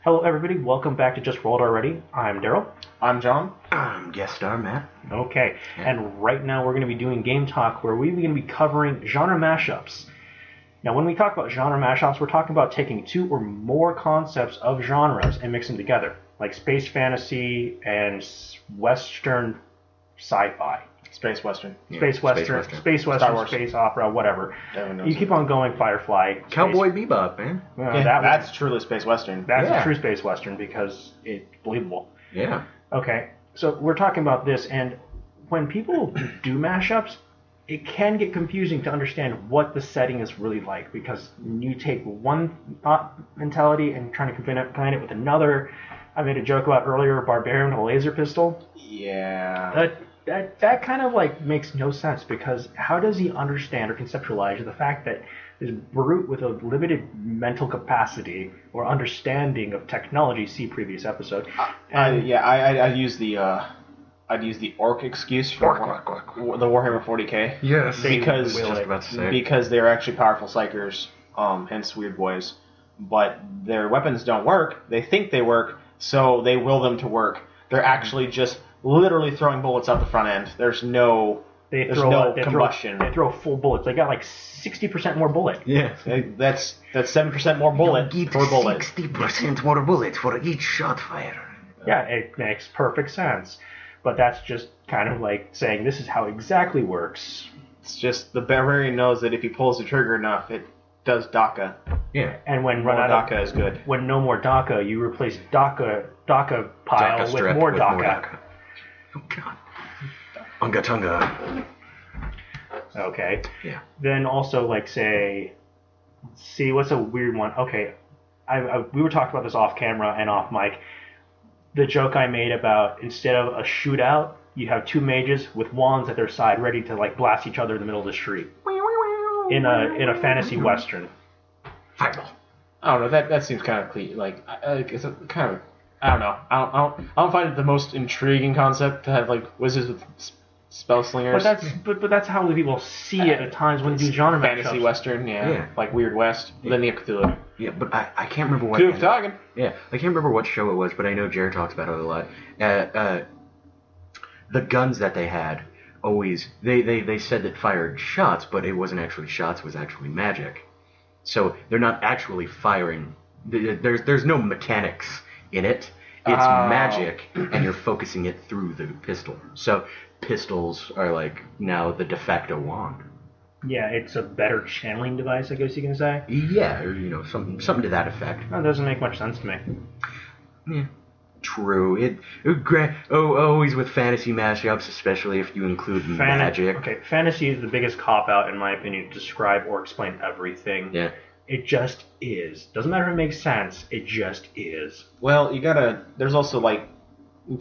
Hello, everybody. Welcome back to Just Rolled Already. I'm Daryl. I'm John. I'm guest star Matt. Okay, and right now we're going to be doing Game Talk, where we're going to be covering genre mashups. Now, when we talk about genre mashups, we're talking about taking two or more concepts of genres and mixing them together, like space fantasy and Western sci-fi. Space Western. Space Western, space opera, whatever. You keep on going, Firefly. Cowboy Bebop, man. That's truly Space Western. That's a true Space Western because it's believable. Yeah. Okay, so we're talking about this, and when people do mashups, it can get confusing to understand what the setting is really like, because you take one thought mentality and trying to combine it with another. I made a joke about earlier, barbarian with a laser pistol. Yeah. That kind of like makes no sense, because how does he understand or conceptualize the fact that this brute with a limited mental capacity or understanding of technology, see previous episode. I'd use the orc excuse for the Warhammer 40k. Yes. Because they're actually powerful psychers, hence weird boys. But their weapons don't work. They think they work, so they will them to work. They're actually just literally throwing bullets out the front end. There's no combustion. They throw full bullets. They got like 60% more bullet. Yeah. That's 7% more bullet per bullet. 60% more bullet for each shot fire. Yeah, it makes perfect sense. But that's just kind of like saying this is how it exactly works. It's just the barbarian knows that if he pulls the trigger enough, it does DACA. Yeah. And when more DACA is good. When no more DACA, you replace DACA pile with more DACA. Oh God. Unga Tunga. Okay. Yeah. Then also, like, say, see, what's a weird one? Okay, we were talking about this off camera and off mic. The joke I made about instead of a shootout, you have two mages with wands at their side, ready to like blast each other in the middle of the street. In a fantasy western. Fireball. I don't know. That seems kind of clean. Like it's a kind of. I don't know. I don't find it the most intriguing concept to have like wizards with spell slingers. But that's how people see it at times when they do genre fantasy mashups. Western, like Weird West. Yeah. Then you have Cthulhu. Yeah, but I can't remember what. Talking. Yeah, I can't remember what show it was, but I know Jared talks about it a lot. The guns that they had always they said that fired shots, but it wasn't actually shots. It was actually magic. So they're not actually firing. There's no mechanics in it. It's magic, and you're focusing it through the pistol. So pistols are like now the de facto wand. Yeah, it's a better channeling device, I guess you can say. Yeah, or something to that effect. That doesn't make much sense to me. Yeah, true. Always with fantasy mashups, especially if you include magic. Okay, fantasy is the biggest cop-out, in my opinion, to describe or explain everything. Yeah. It just is. Doesn't matter if it makes sense, it just is. Well, there's also, like,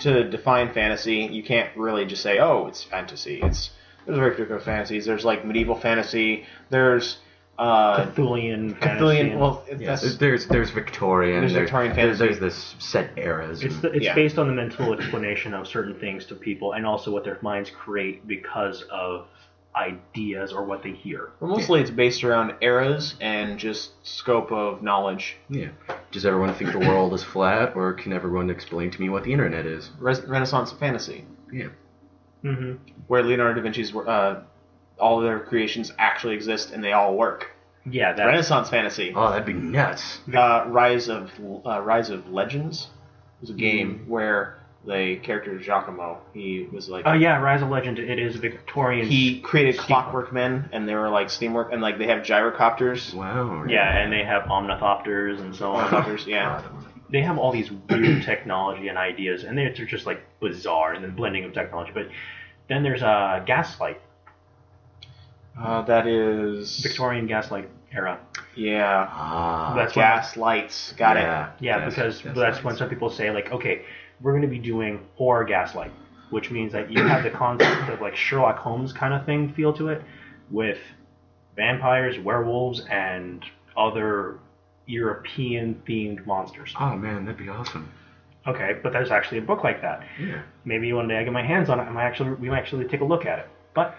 to define fantasy, you can't really just say, oh, it's fantasy. There's very particular fantasies. There's, like, medieval fantasy. There's Cthulhian fantasy. Well, there's Victorian. There's Victorian fantasy. There's this set eras. It's based on the mental explanation of certain things to people, and also what their minds create because of ideas or what they hear. Well, mostly it's based around eras and just scope of knowledge. Yeah. Does everyone think the world is flat, or can everyone explain to me what the internet is? Renaissance fantasy. Yeah. Mm-hmm. Where Leonardo da Vinci's all of their creations actually exist and they all work. Yeah, that's Renaissance fantasy. Oh, that'd be nuts. Rise of Legends was a game where the character Giacomo, he was like... Oh yeah, Rise of Legend, it is Victorian... He created clockwork men, and they were like steamwork, and like they have gyrocopters. Wow. Yeah, and they have omnithopters and so on. Omnithopters, yeah. They have all these weird technology and ideas, and they're just like bizarre, and then blending of technology. But then there's Gaslight. That is... Victorian Gaslight era. Yeah. That's Gaslights. Got it. Yeah, because that's when some people say, like, okay, we're going to be doing horror Gaslight, which means that you have the concept of like Sherlock Holmes kind of thing feel to it, with vampires, werewolves, and other European-themed monsters. Oh man, that'd be awesome. Okay, but there's actually a book like that. Yeah. Maybe one day I get my hands on it, and we might actually take a look at it. But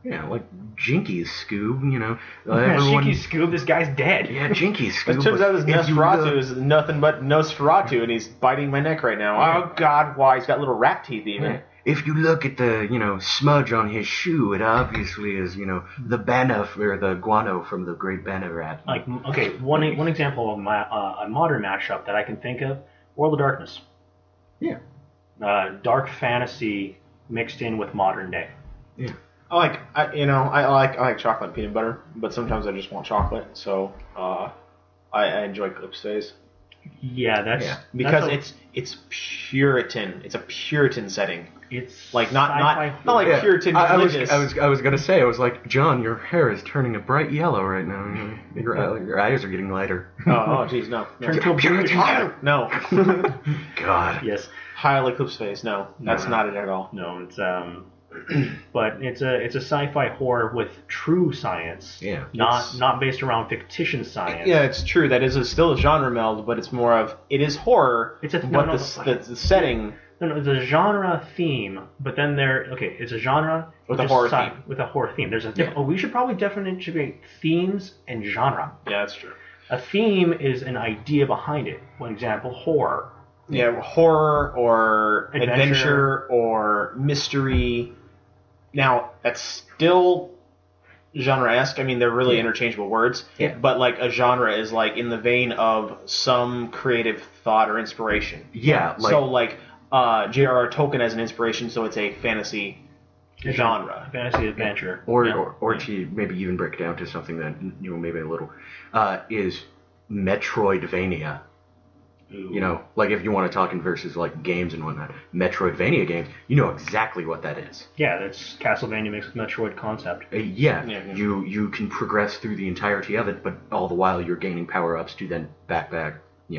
Yeah, like Jinky's Scoob, you know. Jinky's Scoob, this guy's dead. Yeah, Jinky's Scoob. It turns out this Nosferatu is nothing but Nosferatu, and he's biting my neck right now. Oh, God, why? He's got little rat teeth, even. Yeah. If you look at the, smudge on his shoe, it obviously is, the banner or the guano from the Great Banner Rat. Like, okay, one example of a modern mashup that I can think of: World of Darkness. Yeah. Dark fantasy mixed in with modern day. Yeah. I like chocolate and peanut butter, but sometimes I just want chocolate, so I enjoy Eclipse Phase. Yeah, because it's Puritan. It's a Puritan setting. It's like not like Puritan religious. I was gonna say, I was like, John, your hair is turning a bright yellow right now. Your eyes are getting lighter. Oh, jeez, no. Turn to a Puritan yellow. No. God. Yes. High Eclipse Phase. No, that's not it at all. No, it's but it's a sci-fi horror with true science. Yeah. Not based around fictitious science. Yeah, it's true. That is still a genre meld, but it's more of it is horror. It's the setting. No, it's a genre theme, but then it's a genre with a horror theme. With a horror theme. There's we should probably differentiate themes and genre. Yeah, that's true. A theme is an idea behind it. For example, horror. Yeah, horror or adventure or mystery. Now, that's still genre-esque. I mean, they're really interchangeable words. Yeah. But, like, a genre is, like, in the vein of some creative thought or inspiration. Yeah. So, like, J.R.R. Tolkien as an inspiration, so it's a fantasy genre. Fantasy adventure. Or to maybe even break it down to something that, maybe a little, is Metroidvania. Ooh. Like if you want to talk in versus like games and whatnot, Metroidvania games, you know exactly what that is. Yeah, that's Castlevania mixed with Metroid concept. Yeah. You can progress through the entirety of it, but all the while you're gaining power-ups to then back. A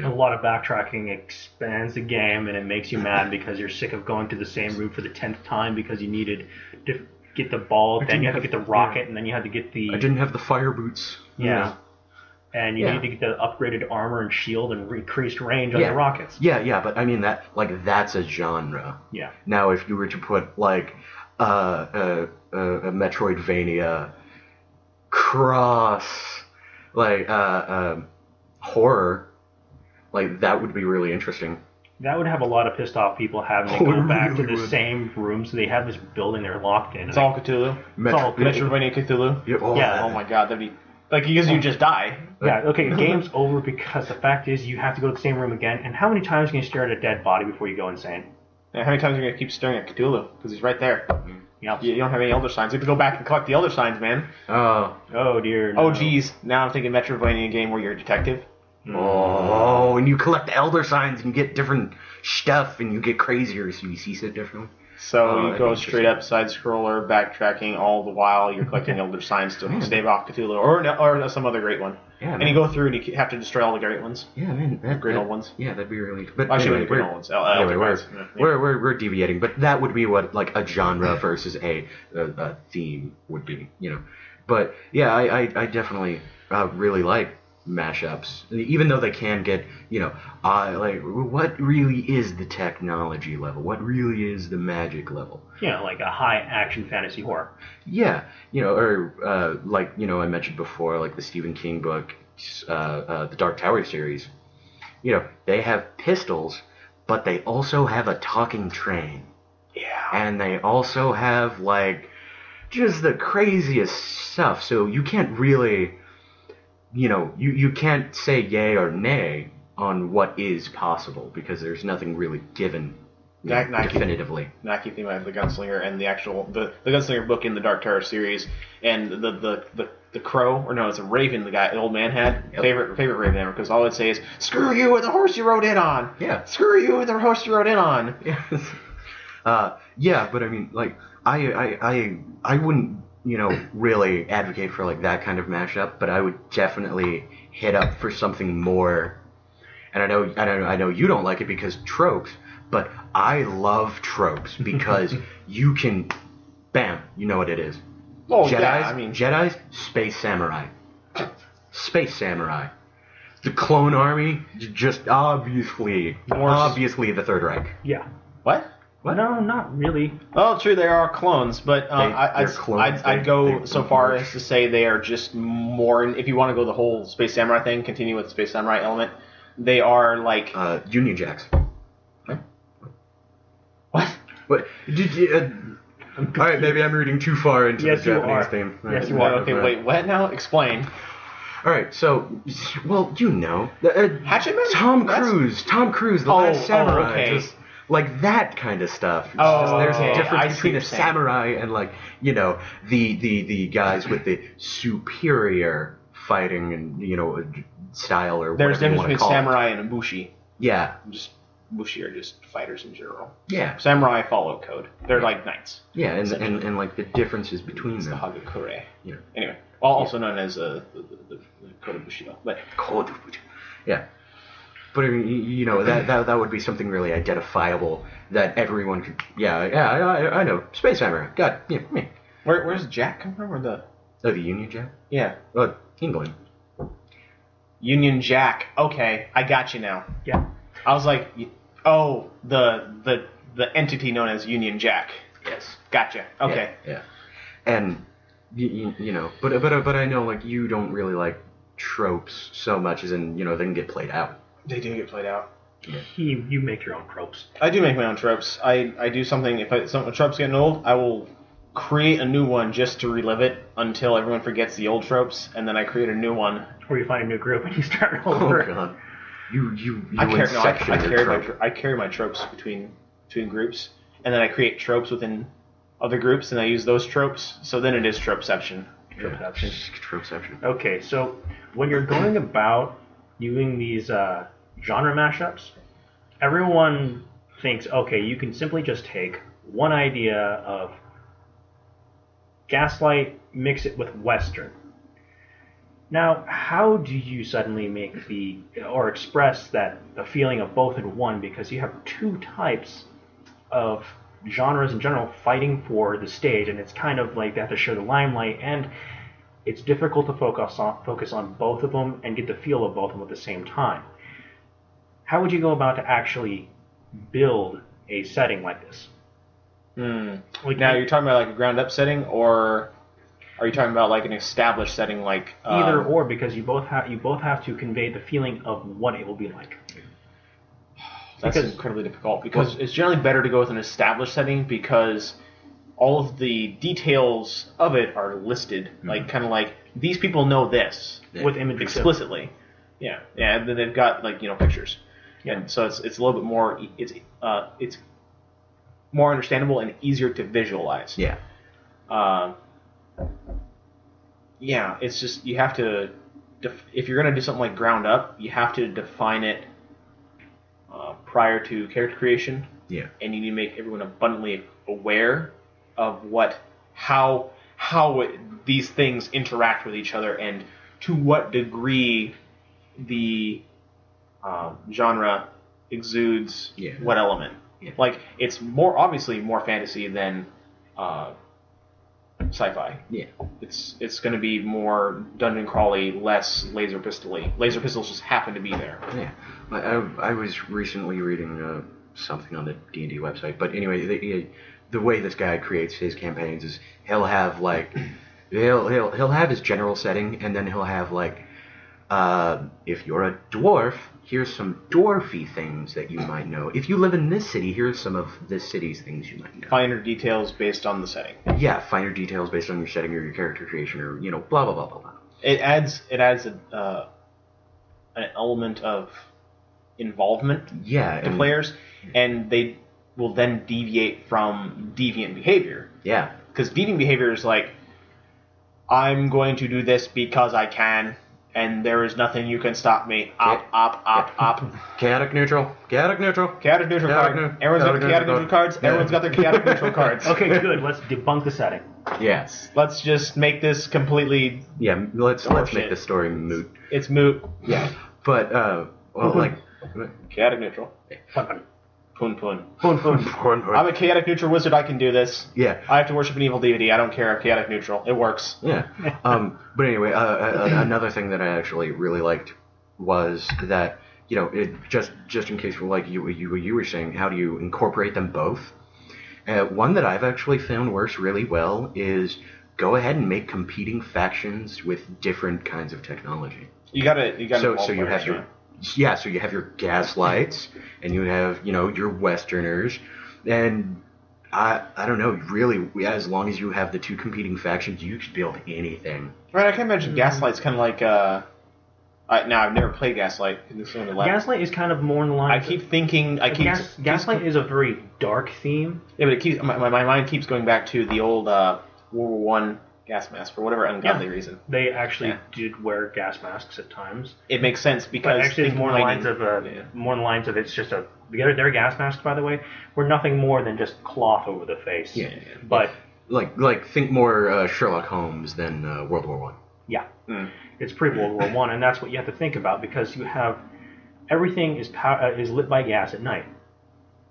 lot of backtracking expands the game, and it makes you mad because you're sick of going to the same route for the 10th time because you needed to get the ball, then you had to get the rocket, and then you had to get the... I didn't have the fire boots. Yeah. And you need to get the upgraded armor and shield and increased range on the rockets. Yeah, but I mean that's a genre. Yeah. Now, if you were to put like a Metroidvania cross like horror, like that would be really interesting. That would have a lot of pissed off people having to go back to the same room, so they have this building they're locked in. It's all Cthulhu. Metroidvania Cthulhu. Yeah. Oh my God, that'd be. Like, because you just die. Yeah, okay, the game's over because the fact is you have to go to the same room again, and how many times can you stare at a dead body before you go insane? Yeah, how many times are you going to keep staring at Cthulhu? Because he's right there. Yeah. You don't have any Elder Signs. You have to go back and collect the Elder Signs, man. Oh dear. No. Oh, geez. Now I'm thinking Metroidvania game where you're a detective. Oh, and you collect the Elder Signs and you get different stuff and you get crazier, so you see it differently. So you go straight up side scroller, backtracking all the while you're collecting Elder Signs to stave off Cthulhu or some other great one. Yeah, and you go through and you have to destroy all the great ones. Yeah, man, great old ones. Yeah, that'd be really. But actually, great old ones. We're deviating, but that would be what like a genre versus a theme would be, But yeah, I definitely really like mashups, even though they can get, like what really is the technology level? What really is the magic level? Yeah, like a high action fantasy horror. Yeah, or like I mentioned before, like the Stephen King book, the Dark Tower series. They have pistols, but they also have a talking train. Yeah, and they also have like just the craziest stuff. So you can't really. You can't say yay or nay on what is possible because there's nothing really given definitively. Not keeping in mind the Gunslinger and the actual the Gunslinger book in the Dark Tower series and the crow, or no, it's a raven the old man had. Yep. Favorite raven ever, because all I'd say is screw you with the horse you rode in on. Yeah. Screw you with the horse you rode in on. Yeah, but I mean, like I wouldn't really advocate for like that kind of mashup, but I would definitely hit up for something more. And I know you don't like it because tropes, but I love tropes because you can, bam, you know what it is. Oh, Jedi's space samurai. Space samurai. The clone army, just obviously the Third Reich. Yeah. What? What? No, not really. Well, true, there are clones, but I'd go so far merge. as to say they are just more. If you want to go the whole Space Samurai thing, continue with the Space Samurai element. They are like Union Jacks. What? What? Did you? All right, maybe I'm reading too far into the Japanese theme. Yes, you are. Okay, wait, what now? Explain. All right, so, well, Tom Cruise, the Last Samurai, okay. just like that kind of stuff. There's okay. a difference between a samurai and the guys with the superior fighting and style or there's whatever you difference want to between call samurai and a bushi. Yeah. Bushi are just fighters in general. Yeah. Samurai follow code. They're like knights. Yeah, and like the differences between it's them. the Hagakure. Yeah. Anyway, also known as the Code of Bushido. But Code of Bushido. Yeah. But that would be something really identifiable that everyone could. Yeah, I know. Space Samurai. God, yeah, me. Where's Jack come from? Or the Union Jack? Yeah. England. Union Jack. Okay, I got you now. Yeah. I was like, the entity known as Union Jack. Yes. Gotcha. Okay. Yeah. And but I know like you don't really like tropes so much as in they can get played out. They do get played out. Yeah. You make your own tropes. I do make my own tropes. I do something. If a trope's getting old, I will create a new one just to relive it until everyone forgets the old tropes, and then I create a new one. Or you find a new group and you start over. Oh god. I carry my tropes between groups, and then I create tropes within other groups, and I use those tropes. So then it is tropeception. Tropeception. Okay, so when you're going about doing these genre mashups, everyone thinks, okay, you can simply just take one idea of Gaslight, mix it with Western. Now, how do you suddenly make or express the feeling of both in one? Because you have two types of genres in general fighting for the stage, and it's kind of like they have to share the limelight, and it's difficult to focus on both of them and get the feel of both of them at the same time. How would you go about to actually build a setting like this? Like now, you're talking about like a ground-up setting, or are you talking about like an established setting, like either or? Because you both have to convey the feeling of what it will be like. That's incredibly difficult because it's generally better to go with an established setting because all of the details of it are listed, like kind of like these people know this with images explicitly. Yeah, and then they've got like pictures, and so it's a little bit more it's more understandable and easier to visualize. Yeah. Yeah, it's just you have to if you're gonna do something like ground up, you have to define it prior to character creation. Yeah. And you need to make everyone abundantly aware of how these things interact with each other and to what degree the genre exudes what element. Yeah. Like it's obviously more fantasy than sci-fi. Yeah. It's going to be more dungeon crawly, less laser pistol-y. Laser pistols just happen to be there. Yeah. I was recently reading something on the D&D website, but anyway, the way this guy creates his campaigns is he'll have like he'll have his general setting, and then he'll have like if you're a dwarf, here's some dwarfy things that you might know. If you live in this city, here's some of this city's things you might know. Finer details based on the setting. Yeah, finer details based on your setting or your character creation or blah blah blah blah blah. It adds an element of involvement to players, and they will then deviate from deviant behavior. Yeah. Because deviant behavior is like, I'm going to do this because I can, and there is nothing you can stop me. Op. Chaotic neutral. Chaotic neutral card. Everyone's got chaotic neutral cards. Everyone's got their chaotic neutral cards. Okay, good. Let's debunk the setting. Yes. Let's just make this completely. Yeah. Let's make the story moot. It's moot. Yeah. But chaotic neutral. Pun. I'm a chaotic neutral wizard. I can do this. Yeah. I have to worship an evil deity. I don't care. I'm chaotic neutral. It works. Yeah. But anyway, another thing that I actually really liked was that it just in case for like you were saying, how do you incorporate them both? One that I've actually found works really well is go ahead and make competing factions with different kinds of technology. You gotta. So you have so you have your gaslights, and you have your Westerners, and I don't know, really, as long as you have the two competing factions, you can build anything. Right, I can imagine Gaslight's kind of like, now, I've never played Gaslight. Gaslight is kind of more in the line. Gaslight is a very dark theme. Yeah, but it keeps my mind keeps going back to the old World War One gas mask for whatever ungodly reason. They actually did wear gas masks at times. It makes sense because actually it's more in the lines of it's just their gas masks, by the way, were nothing more than just cloth over the face. Yeah. But like think more Sherlock Holmes than World War One. Yeah. It's pre-World War One, and that's what you have to think about because you have everything is lit by gas at night.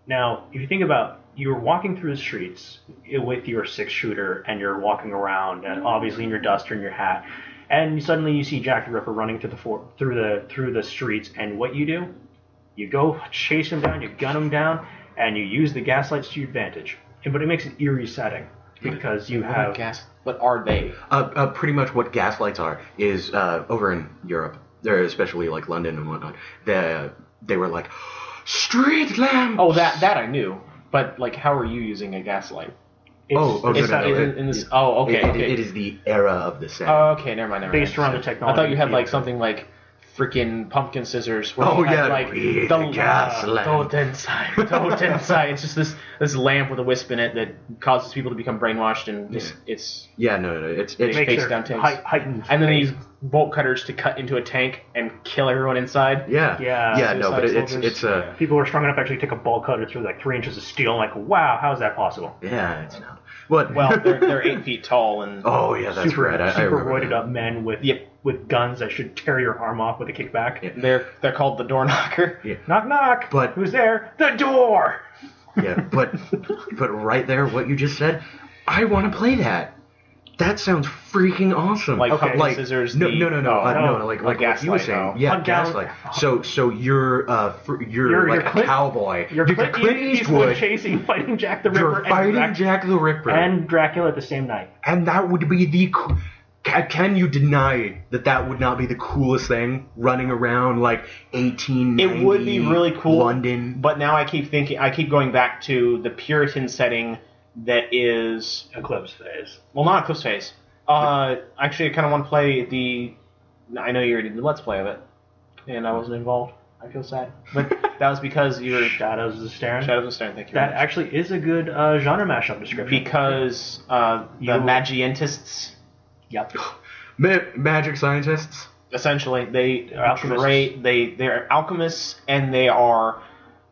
Now, if you think about you're walking through the streets with your 6-shooter, and you're walking around, and obviously in your duster and your hat, and suddenly you see Jack the Ripper running through the streets, and what you do? You go chase him down, you gun him down, and you use the gaslights to your advantage. But it makes an eerie setting because you have What are they? Pretty much what gaslights are is over in Europe, especially like London and whatnot. They were like street lamps. Oh, that I knew. But like, how are you using a gaslight? It is the era of the set. Oh, okay, never mind. Based around the technology. I thought you had like something like freaking pumpkin scissors. Where the gaslight. Totensai. It's just this lamp with a wisp in it that causes people to become brainwashed, and it's it's face down tanks. Heightened. And then they use bolt cutters to cut into a tank and kill everyone inside. But it's people were strong enough to actually take a bolt cutter through like 3 inches of steel. Like, wow, how is that possible? Yeah, it's not. What? Well, they're 8 feet tall and that's super, right. I super remember roided up men with guns that should tear your arm off with a kickback. Yeah. They're called the door knocker. Yeah. Knock knock. But who's there? The door. Yeah, but right there, what you just said, I want to play that. That sounds freaking awesome. Like scissors. No. Like gaslight, you were saying. no. Yeah, gaslight. So you're like a cowboy. You're Clint Eastwood fighting Jack the Ripper. You're fighting Jack the Ripper and Dracula at the same night. And that would be the. Can you deny that would not be the coolest thing? Running around like 1890. It would be really cool. London. But now I keep going back to the Puritan setting that is Eclipse Phase. Well, not Eclipse Phase. Actually, I kind of want to play I know you already did the Let's Play of it, and I wasn't involved. I feel sad. But that was because you were... Shadows of Starin. Thank you. That actually is a good genre mashup description. Because the Magientists... Yep. Magic scientists? Essentially, they're alchemists, and they are...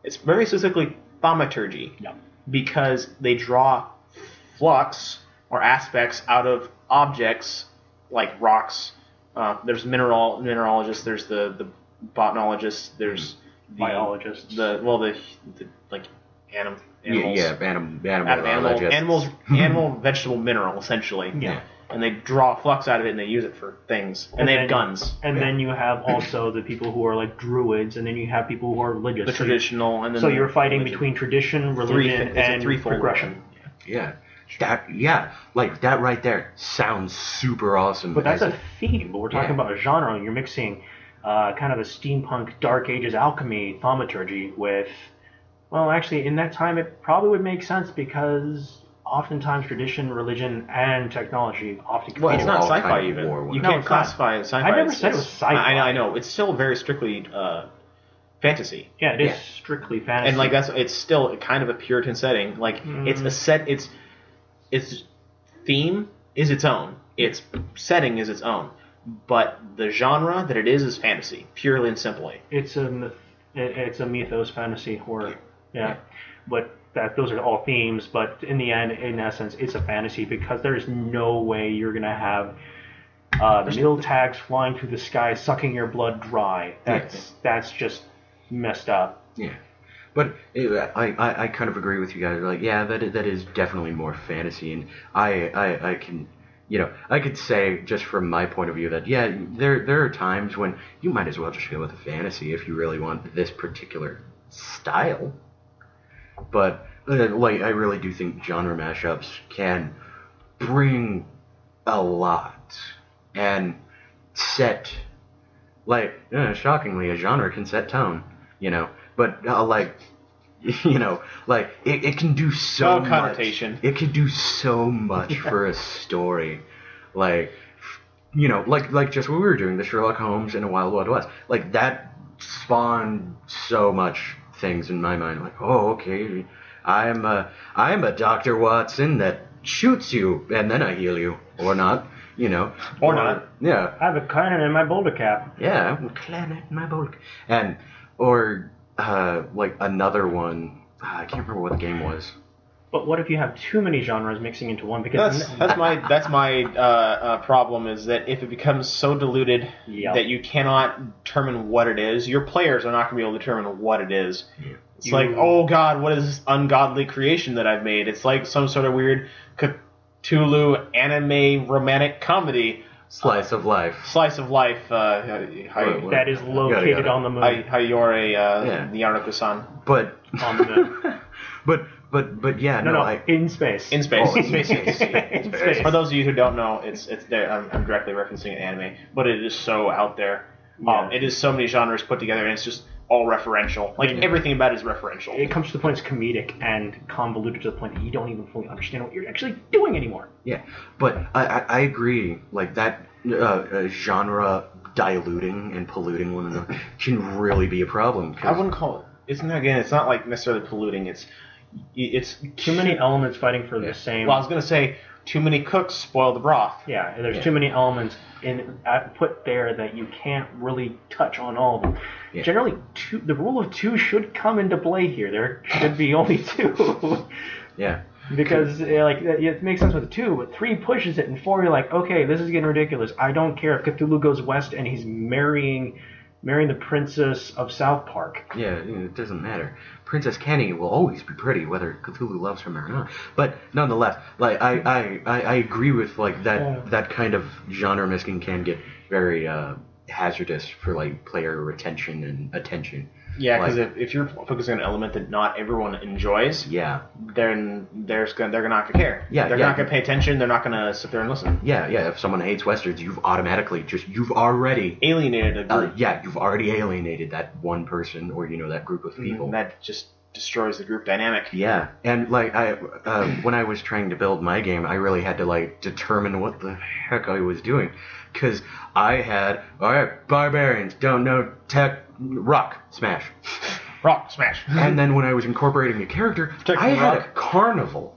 It's very specifically thaumaturgy. Yep. Because they draw flux or aspects out of objects like rocks. There's mineralogists. There's the botnologists. There's the biologists. Animal vegetable mineral essentially. Yeah. And they draw flux out of it and they use it for things. And they have guns. And then you have also the people who are like druids, and then you have people who are religious. The traditional, and then so you're fighting between tradition, religion, and progression. Yeah. Like that right there sounds super awesome. But that's a theme. But we're talking about a genre, and you're mixing kind of a steampunk, dark ages alchemy, thaumaturgy with. Well, actually, in that time, it probably would make sense because. Oftentimes, tradition, religion, and technology often. Well, it's not sci-fi even. You can't classify it as sci-fi. I never said it was sci-fi. I know. It's still very strictly fantasy. Yeah, it is strictly fantasy. And like it's still kind of a Puritan setting. Like it's a set. Its theme is its own. Its setting is its own. But the genre that it is fantasy, purely and simply. It's a mythos fantasy horror. Yeah. But. Those are all themes, but in the end, in essence, it's a fantasy because there's no way you're going to have the middle tags flying through the sky, sucking your blood dry. That's just messed up. Yeah, but I kind of agree with you guys. Like, yeah, that is definitely more fantasy, and I can. I could say just from my point of view that there are times when you might as well just go with a fantasy if you really want this particular style. But I really do think genre mashups can bring a lot and set, shockingly, a genre can set tone, but it can do so much. Connotation. It can do so much for a story, like just what we were doing, the Sherlock Holmes in a Wild Wild West, like that spawned so much things in my mind. Like, oh, okay, I'm a Dr. Watson that shoots you and then I heal you, or not, or not. Yeah, I have a clarinet in my boulder cap. Yeah, I have a clarinet in my boulder, or another one. I can't remember what the game was. But what if you have too many genres mixing into one? Because that's my problem, is that if it becomes so diluted that you cannot determine what it is, your players are not going to be able to determine what it is. Yeah. It's like, oh god, what is this ungodly creation that I've made? It's like some sort of weird Cthulhu anime romantic comedy. Slice of life. That is located on the moon. Hayore Yarako-san. But on the moon. But yeah, in space. In space. Oh, in space. For those of you who don't know, it's there. I'm directly referencing an anime, but it is so out there. Yeah. It is so many genres put together, and it's just all referential. Like everything about it is referential. It comes to the point it's comedic and convoluted to the point that you don't even fully understand what you're actually doing anymore. Yeah, but I agree. Like that genre diluting and polluting one another can really be a problem. I wouldn't call it. It's not like necessarily polluting. It's too many elements fighting for the same. Well, I was gonna say too many cooks spoil the broth. Yeah, there's too many elements put there that you can't really touch on all of them. Yeah. Generally, the rule of two should come into play here. There should be only two. Yeah. Because it makes sense with 2, but 3 pushes it, and 4 you're like, okay, this is getting ridiculous. I don't care if Cthulhu goes west and he's marrying the princess of South Park. Yeah, it doesn't matter. Princess Kenny will always be pretty, whether Cthulhu loves him or not. But nonetheless, I agree with that kind of genre misking can get very hazardous for player retention and attention. Yeah, because if you're focusing on an element that not everyone enjoys, then they're not going to care. Yeah, they're not going to pay attention. They're not going to sit there and listen. Yeah. If someone hates westerns, you've already alienated a group. You've already alienated that one person or that group of people. That just destroys the group dynamic. Yeah, and when I was trying to build my game, I really had to determine what the heck I was doing, because I had barbarians don't know tech. Rock smash. And then when I was incorporating a character, I had a carnival.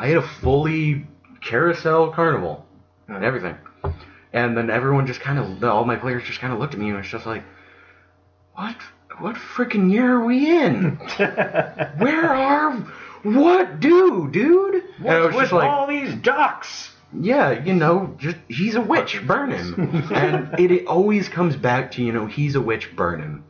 I had a fully carousel carnival and everything. And then everyone just all my players just kind of looked at me and was just like, what freaking year are we in? Dude? What's with all these ducks? Yeah, he's a witch, burn him. And it always comes back to, he's a witch, burn him.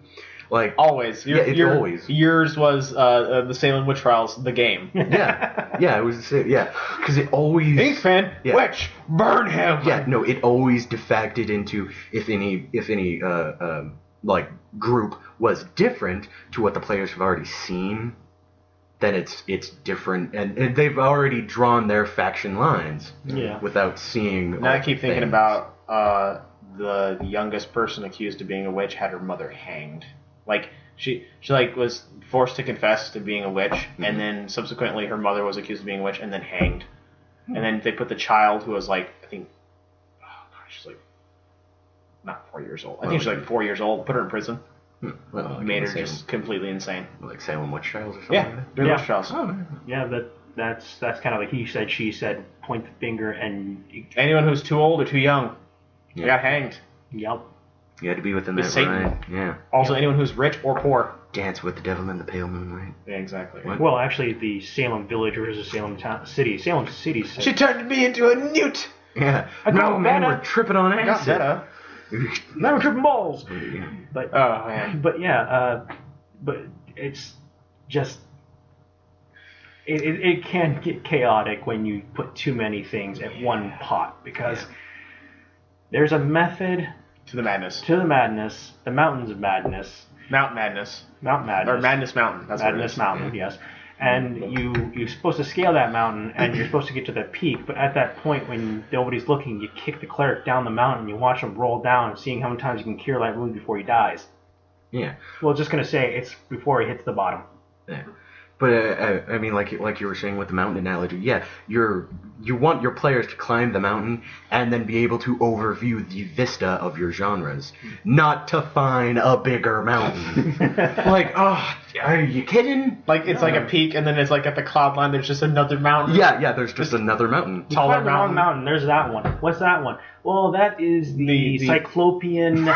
Always. Always. Yours was the Salem Witch Trials, the game. Yeah, it was the same. Yeah, because it always... Inkpen, witch, burn him! Yeah, no, it always defacted into, if any group was different to what the players have already seen, then it's different, and they've already drawn their faction lines without seeing. Now I keep thinking about the youngest person accused of being a witch had her mother hanged. She was forced to confess to being a witch, and then subsequently her mother was accused of being a witch and then hanged. And then they put the child, who was she's not 4 years old. I think she's 4 years old. Put her in prison. Well, made her just completely insane. Like Salem Witch Trials or something? Yeah, Witch Trials. Oh, yeah, that's kind of a he said, she said, point the finger, and... Anyone who's too old or too young, they got hanged. Yep. You had to be within that Satan. line. Yeah. Also, anyone who's rich or poor. Dance with the devil in the pale moonlight. Yeah, exactly. What? Well, actually, the Salem village versus Salem city. Salem city. She turned me into a newt! Yeah. No, man, we're tripping on acid. Now we're tripping balls. But but it's just it can get chaotic when you put too many things at one pot, because there's a method to the madness. The mountains of madness. Mount Madness. Mount Madness. Or Madness Mountain. That's Madness Mountain. Yes. and you're supposed to scale that mountain, and you're supposed to get to the peak. But at that point, when nobody's looking, you kick the cleric down the mountain. You watch him roll down, seeing how many times you can cure light wound before he dies. Yeah. Well, just gonna say it's before he hits the bottom. Yeah. But I mean, like you were saying with the mountain analogy, yeah, you want your players to climb the mountain and then be able to overview the vista of your genres, not to find a bigger mountain. Like, oh, are you kidding? Like it's like a peak, and then it's like at the cloud line. There's just another mountain. Yeah, there's just another mountain. Taller mountain. There's that one. What's that one? Well, that is the Cyclopean.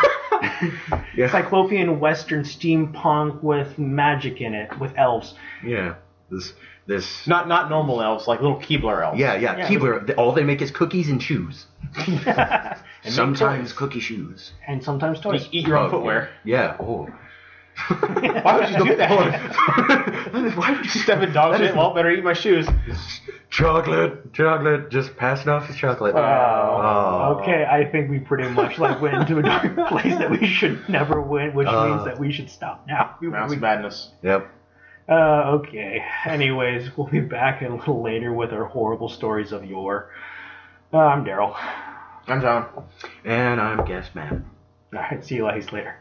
Yeah. Cyclopean Western steampunk with magic in it, with elves. Yeah, this not normal elves, like little Keebler elves. Yeah. Keebler. All they make is cookies and shoes. And sometimes cookie shoes. And sometimes toys. Eat your own footwear. Yeah. Oh. Why would you do that? Why would you step in dog shit? Well, better eat my shoes. Chocolate, just pass it off as chocolate. Okay, I think we pretty much went into a dark place that we should never win, which means that we should stop now. Mouse madness. Yep. Okay. Anyways, we'll be back a little later with our horrible stories of yore. I'm Daryl. I'm John. And I'm Guest Man. Alright, see you guys later.